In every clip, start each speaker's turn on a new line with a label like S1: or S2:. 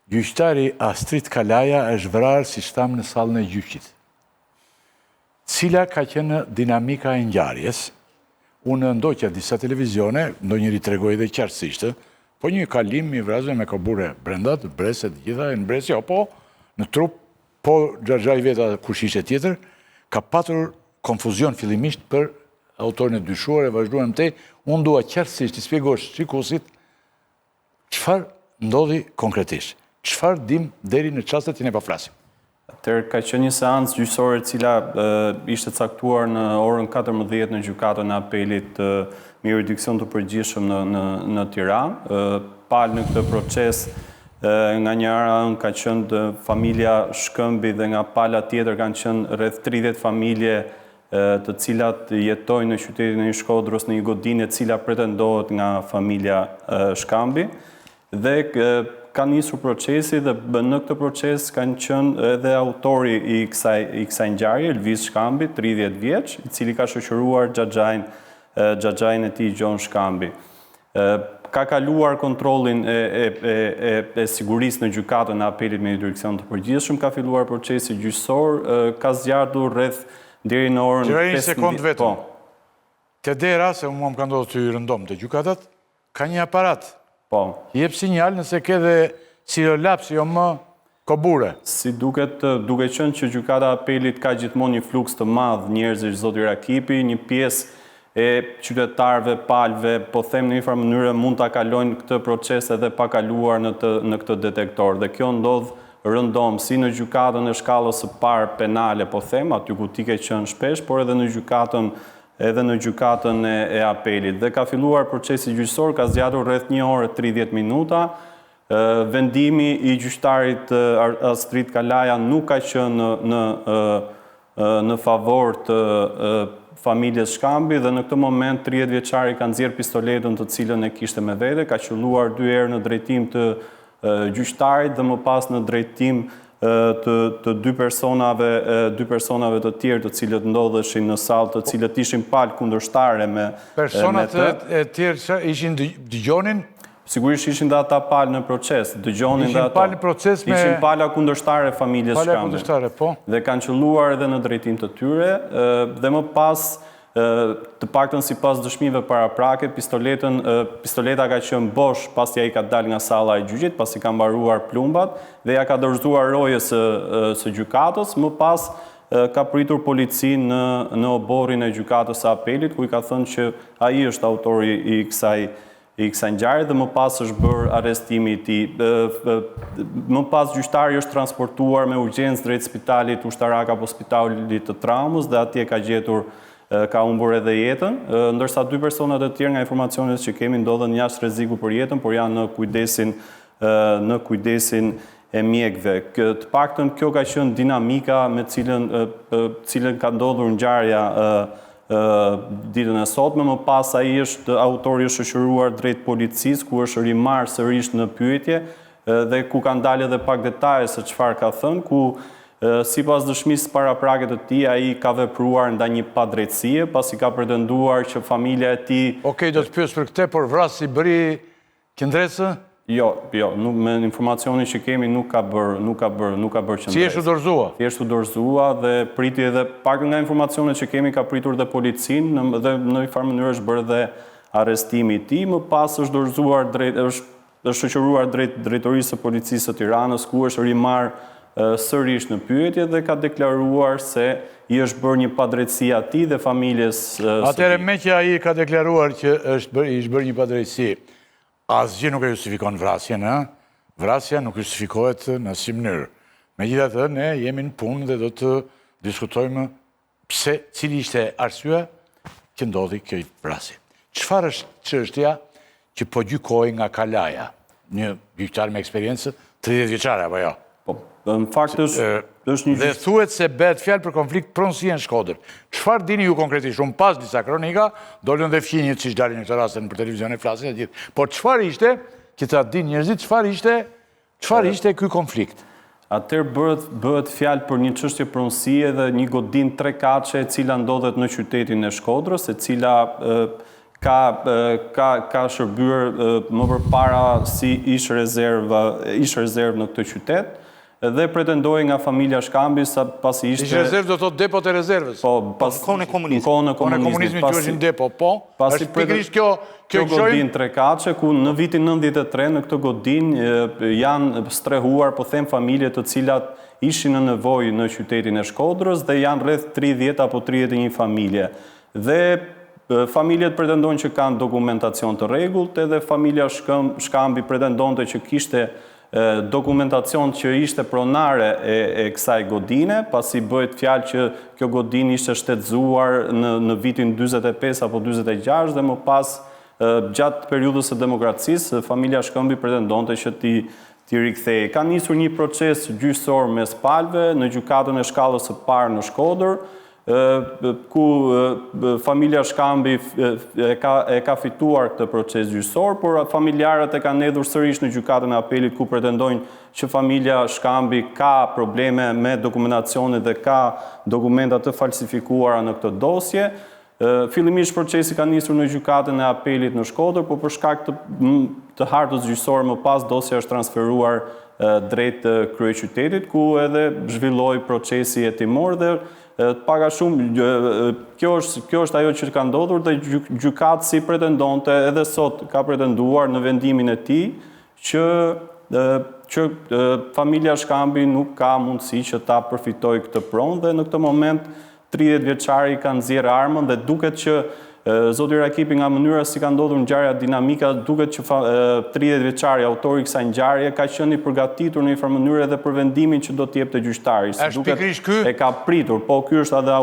S1: Gjyqtari Astrid Kalaja është vrarë si shtam në sallën e gjyqit. Cila ka qenë dinamika e ngjarjes? Unë ndoqja disa televizione, ndonjëri tregoi dhe qartësisht, po një kalim i vrasme me kabure brenda, të breset të gjitha, e në bresja, po në trup, po xhaxhai veta kush ishte tjetër, ka patur konfuzion fillimisht për autorin e dyshuar e vazhduam te, unë dua qartësisht të shpjegosh shikuesit çfarë ndodhi konkretisht. Çfarë dim deri në çastet që ne po flasim?
S2: Atëherë ka qenë një seancë gjyqësore e cila ishte caktuar në orën 14 në gjykatën e apelit me jurisdiksion të përgjithshëm në Tiranë. Palë në këtë proces nga njëra anë ka qenë familja Shkëmbi dhe nga pala tjetër kanë qenë rreth 30 familje të cilat jetojnë në qytetin e Shkodrës në një godinë e cila pretendohet nga familja Shkambi dhe ka nisur procesi dhe në këtë proces kanë qenë edhe autori i kësaj ngjarje, Elvis Shkambi, 30 vjeç, i cili ka shoqëruar xhaxhain e tij Gjon Shkambi. Ka kaluar kontrollin e sigurisë në gjykatën e apelit me jurisdiksion të përgjithshëm, ka filluar procesi gjyqësor, ka zgjatur rreth deri në orën 15.
S1: Një sekond vetëm. Te dera, se mua më ka ndodhur të rëndom të gjykatat, ka një aparat.
S2: Po.
S1: Jep sinjal nëse ke dhe sirolaps jo më kobure.
S2: Si duke qenë që gjykata e apelit ka gjithmonë një fluks të madh njerëzish, zoti Rakipi, një pjesë e qytetarëve, palëve, po them në një farë mënyrë mund ta kalojnë këtë proces edhe pa kaluar në këtë detektor. Dhe kjo ndodh rëndom si në gjykatën e shkallës së parë penale, po them, aty ku ti ke qenë shpesh, por edhe në gjykatën e apelit. Dhe ka filluar procesi gjyqësor, ka zgjatur rreth 1 orë 30 minuta. Vendimi i gjyqtarit Astrid Kalaja nuk ka qenë në favor të familjes Shkambi dhe në këtë moment 30 vjeçari ka nxjerr pistoletën të cilën e kishte me vete, ka qelluar 2 herë në drejtim të gjyqtarit dhe më pas në drejtim të dy personave të tjerë të cilët ndodheshin në sallë, të cilët ishin palë kundërshtare me
S1: personat e tjerë ishin dëgjonin?
S2: Sigurisht ishin dhe ata palë në proces, dëgjonin dhe ato. Ishin pala kundërshtare familjes Shkambi.
S1: Pala kundërshtare, po.
S2: Dhe kanë qelluar edhe në drejtim të tyre dhe më pas të paktën sipas dëshmive paraprake, pistoleta ka qenë bosh pasi ai ka dalë nga salla e gjyqit, pasi ka mbaruar plumbat dhe ja ka dorëzuar rojës së gjykatës, më pas ka pritur policinë në oborrin e gjykatës së apelit, ku i ka thënë që ai është autori i kësaj ngjarje dhe më pas është bërë arrestimi i tij. Më pas gjyqtari është transportuar me urgjencë drejt spitalit ushtarak apo spitalit të traumës dhe atje ka gjetur ka humbur edhe jetën, ndërsa 2 personat e tjerë nga informacionet që kemi ndodhen jashtë rreziku për jetën, por janë në kujdesin e mjekëve. Të paktën kjo ka qenë dinamika me cilën ka ndodhur ngjarja ditën e sotme, më pas ai është autori i shoqëruar drejt policisë ku është rimarrë sërish në pyetje dhe ku kanë dalë edhe pak detaje se çfarë ka thënë, ku sipas dëshmisë paraprake të tij, ai ka vepruar ndaj një padrejtësie, pasi ka pretenduar që familja e tij.
S1: Okej, do të pyes për këtë, por vrasi bëri qendresë?
S2: Jo, me informacionin që kemi nuk ka bërë qendresë.
S1: Si është u dorëzua?
S2: Thjesht u dorëzua dhe priti edhe pak nga informacionet që kemi ka pritur dhe policinë dhe në një farë mënyrë është bërë dhe arrestimi i tij, më pas është dorëzuar është shoqëruar drejt drejtorisë së policisë së Tiranës, ku është rimarrë sërish në pyetje dhe ka deklaruar se i është bërë një padrejtësi atij dhe familjes së tij.
S1: Atëherë me që ai ka deklaruar që i është bërë një padrejtësi, asgjë nuk e justifikon vrasjen, vrasja nuk justifikohet në asnjë mënyrë. Megjithatë, ne jemi në punë dhe do të diskutojmë cili ishte arsyeja që ndodhi kjo vrasje. Çfarë është çështja që po gjykohej nga Kalaja, një gjyqtar me eksperiencë 30 vjeçare apo jo?
S2: Në fakt është një...
S1: Dhe thuhet se bëhet fjalë për konflikt pronësie në Shkodër. Çfarë dini ju konkretisht? Unë pas disa kronika, dolën dhe fqinjet që dalin në këtë rast për televizion e flasin e gjithë. Por çfarë ishte, që ta dinë njerëzit, çfarë ishte ky konflikt?
S2: Atëherë bëhet fjalë për një çështje pronësie dhe një godinë 3 katëshe e cila ndodhet në qytetin e Shkodrës, e cila ka shërbyer më përpara si ish rezervë në këtë qytet, dhe pretendoi nga familja Shkambi sa pasi ishte...
S1: Ish rezervë do të thotë depot e rezervës.
S2: Po,
S3: kohën e komunizmit.
S2: Kohën e komunizmit
S1: quheshin depo, po.
S2: Pasi
S1: Pikërisht kjo
S2: godin Trekaçe, ku në vitin 93 në këtë godin janë strehuar, po them, familje të cilat ishin në nevojë në qytetin e Shkodrës dhe janë rreth 30 apo 31 familje. Dhe familjet pretendojnë që kanë dokumentacion të rregullt, edhe familja Shkambi pretendonte që kishte dokumentacion që ishte pronare e kësaj godine, pasi bëhet fjalë që kjo godin ishte shtetëzuar në vitin 45 apo 46 dhe më pas gjatë periudhës së demokracisë, familja Shkëmbi pretendonte që ti rikthehej. Ka nisur një proces gjyqësor mes palëve në gjykatën e shkallës së parë në Shkodër, ku familja Shkambi e ka fituar këtë proces gjyqësor, por familjarët e kanë hedhur sërish në gjykatën e apelit, ku pretendojnë që familja Shkambi ka probleme me dokumentacionin dhe ka dokumenta të falsifikuara në këtë dosje. Fillimisht procesi ka nisur në gjykatën e apelit në Shkodër, por për shkak të hartës gjyqësore më pas dosja është transferuar drejt kryeqytetit, ku edhe zhvilloi procesi hetimor dhe paga shumë, kjo është ajo që ka ndodhur dhe gjykatë si pretendonte edhe sot ka pretenduar në vendimin e tij që familja Shkambi nuk ka mundësi që ta përfitojë këtë pronë dhe në këtë moment 30 vjeçari kanë nxjerrë armën dhe duket që zoti Rakipi nga mënyra si ka ndodhur ngjarja dinamika, duket që 30 vjeçari autori i kësaj ngjarje ka qenë i përgatitur në një farë mënyrë edhe për vendimin që do të jepte gjyqtari.
S1: Është pikërisht ky?
S2: E ka pritur, po ky është edhe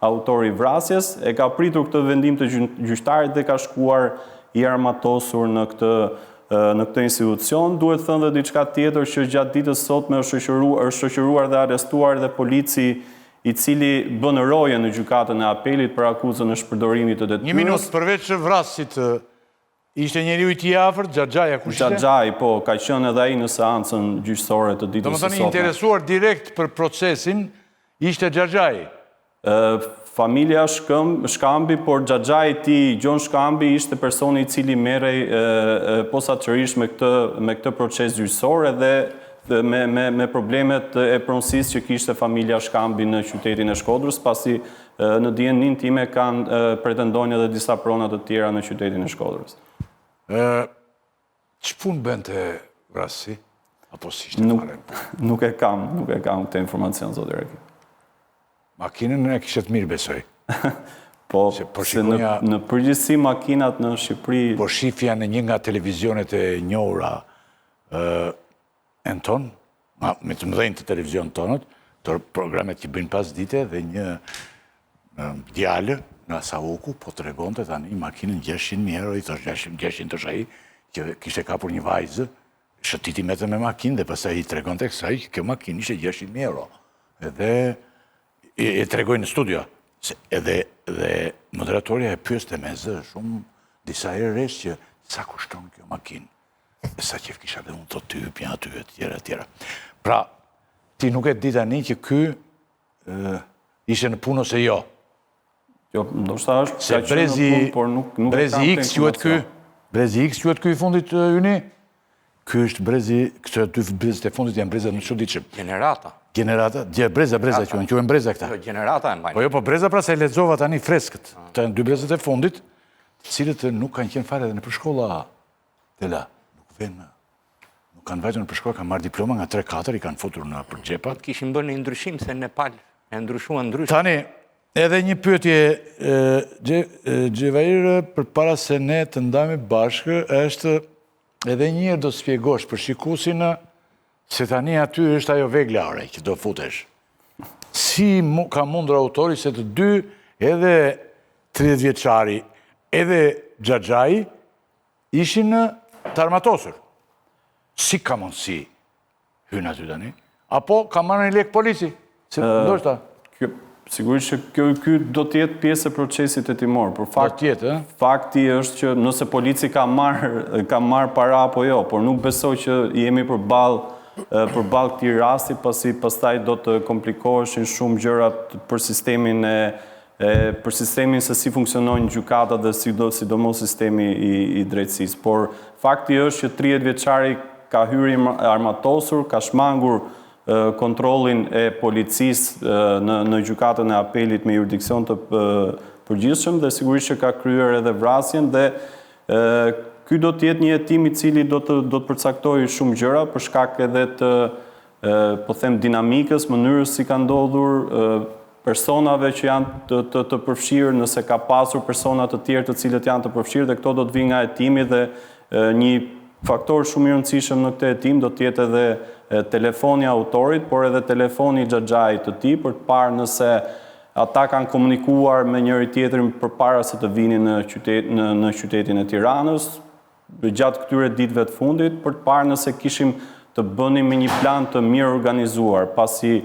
S2: autori i vrasjes, e ka pritur këtë vendim të gjyqtarit dhe ka shkuar i armatosur në këtë institucion. Duhet thënë dhe diçka tjetër që gjatë ditës sotme është shoqëruar dhe arrestuar dhe polici i cili bën roje në gjykatën e apelit për akuzën e shpërdorimit të detyrës.
S1: Një minutë, përveç vrasit, ishte njeriu i tij afërt, Xhaxhaja, kush ishte?
S2: Xhaxhaj, po, ka qenë edhe ai në seancën gjyqësore të ditës së sotme.
S1: Domethënë interesuar direkt për procesin ishte Xhaxhaji.
S2: Familja Shkambi, por Xhaxhaj i tij, Gjon Shkambi, ishte personi i cili merrej posaçërisht me këtë proces gjyqësor edhe me problemet e pronësisë që kishte familja Shkambi në qytetin e Shkodrës, pasi në dijenin time kanë pretendojnë edhe disa prona të tjera në qytetin e Shkodrës.
S1: Ç'punë bënte vrasi? Apo si ishte fare?
S2: Nuk e kam këtë informacion, zoti Reki.
S1: Makinën e kishet mirë, besoj.
S2: Po, se në përgjithësi makinat në Shqipëri...
S1: Po shifja në një nga televizionet e njohura në tonë, me të mëdhenjë të televizion tonët, të programet që bëjnë pas dite dhe një djalë nga Sauku po të regonte tani makinën 600.000 euro, i thosh 600 të shai, që kishte kapur një vajzë, shëtiti me të me makinë dhe pastaj i të regonte kësaj, kjo makinë ishte 600.000 euro. Edhe e të regoj në studio, edhe moderatorja e pyeste me zë shumë disa herësh që sa kushton kjo makinë. E sa qef kisha dhe unë të typja aty e tjera. Pra, ti nuk e di tani që ky ishe në punë ose jo.
S2: Jo, ndoshta është
S1: se Brezi X quhet ky. Brezi X quhet ky i fundit yni. Ky është Brezi, këto dy brezët e fundit janë breza në çuditshëm.
S3: Generata.
S1: Breza quhen breza këta.
S3: Jo, generata e mbajnë.
S1: Po breza pra se e lexova tani freskët. Të dy brezët e fundit, të cilët nuk kanë qenë fare edhe në përshkolla Tela. Nuk kanë vajtur në përshkolla, kanë marrë diploma nga 3-4, i kanë futur në përgjepa.
S3: Kishin bërë një ndryshim se Nepal e ndryshuan ndryshim.
S1: Tani, edhe një pyetje, Xhevair, përpara se ne të ndajmë bashkë, është edhe njëherë do të shpjegosh për shikuesin se tani aty është ajo vegla ore që do futesh. Si ka mundur autori se të dy, edhe 30 vjeçari, edhe Xhaxhaji, ishin të armatosur. Si ka mundësi hynë aty tani? Apo ka marrë një lek polici? Ndoshta?
S2: Sigurisht që ky do të jetë pjesë e procesit hetimor, por fakti është që nëse polici ka marrë para apo jo, por nuk besoj që jemi përballë këtij rasti, pasi pastaj do të komplikoheshin shumë gjërat për sistemin për sistemin se si funksionojnë gjykata dhe sidomos sistemi i drejtësisë. Por fakti është që 30 vjeçari ka hyrë armatosur, ka shmangur kontrollin e policisë në gjykatën e apelit me jurisdiksion të përgjithshëm dhe sigurisht që ka kryer edhe vrasjen dhe ky do të jetë një hetim i cili do të përcaktojë shumë gjëra për shkak edhe të po them dinamikës, mënyrës si ka ndodhur, personave që janë të përfshirë, nëse ka pasur persona të tjerë të cilët janë të përfshirë dhe këto do të vinë nga hetimi dhe një faktor shumë i rëndësishëm në këtë hetim do të jetë edhe telefoni i autorit, por edhe telefoni i xhaxhait të tij për të parë nëse ata kanë komunikuar me njëri tjetrin përpara se të vinin në qytetin e Tiranës, gjatë këtyre ditëve të fundit, për të parë nëse kishim të bënim me një plan të mirë organizuar, pasi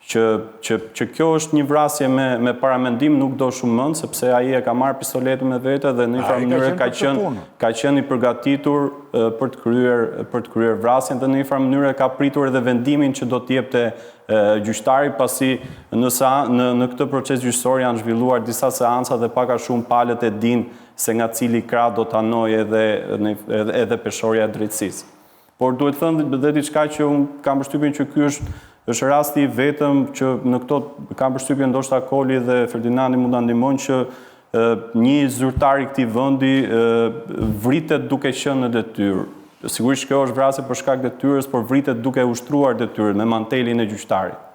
S2: që kjo është një vrasje me paramendim nuk do shumë mënd, sepse ai e ka marrë pistoletin me vete dhe në një farë mënyrë ka qenë i përgatitur për të kryer vrasjen dhe në një farë mënyrë ka pritur edhe vendimin që do të jepte gjyqtari, pasi në këtë proces gjyqësor janë zhvilluar disa seanca dhe pak a shumë palët e dinë se nga cili krah do të hanojë edhe peshorja e drejtësisë. Por duhet thënë dhe diçka që unë kam përshtypjen që ky është rasti i vetëm që në këto kam përshtypjen ndoshta Koli dhe Ferdinandi mund ta ndihmojnë që një zyrtar i këtij vendi vritet duke qenë në detyrë. Sigurisht kjo është vrasje për shkak detyrës, por vritet duke ushtruar detyrën me mantelin e gjyqtarit.